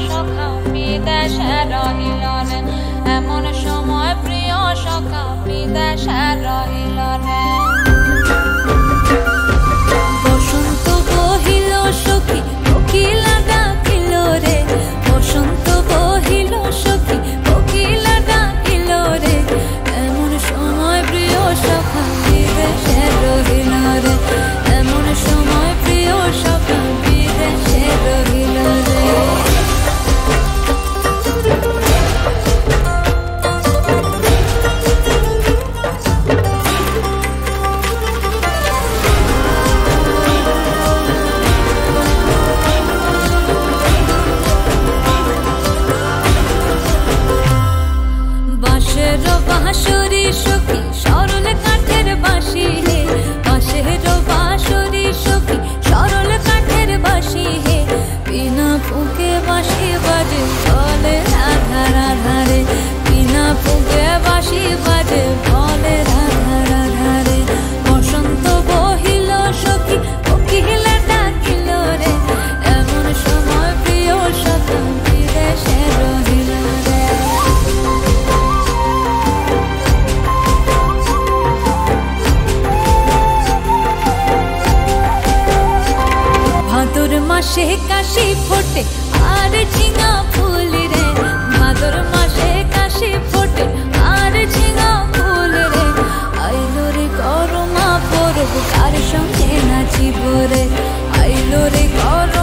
সখা বিদেশে রহিল রে, এমন সময় প্রিয় সখা বিদেশে রহিল রে। বসন্ত বহিল সখী কোকিলা ডাকিল রে, বসন্ত বহিল সখী কোকিলা ডাকিল রে, এমন সময় প্রিয় সখা বিদেশে রহিল রে, এমন সময় প্রিয় সখা বিদেশে রহিল রে। বাঁশের বাঁশরি সখী সরল কাঠের বাঁশি হে, বাঁশের বাঁশরি সখী সরল কাঠের বাঁশি হে, বিনা ফুঁকে বাঁশি বাজে বলে রাধা রাধা রে, বিনা ফুঁকে বাঁশি বাজে বলে রাধা রাধা রে। বসন্ত বহিল সখী কোকিলা ডাকিল রে, এমন সময় প্রিয় সখা বিদেশে রহিল রে। ভাদর মাসে কাশি ফোটে আর ঝিঙা ফুল রে, ভাদর মাসে কাশি ফোটে আর ঝিঙা ফুল রে, আইলো রে করমা পরব কার সঙ্গে নাচিব রে, আইলো রে কর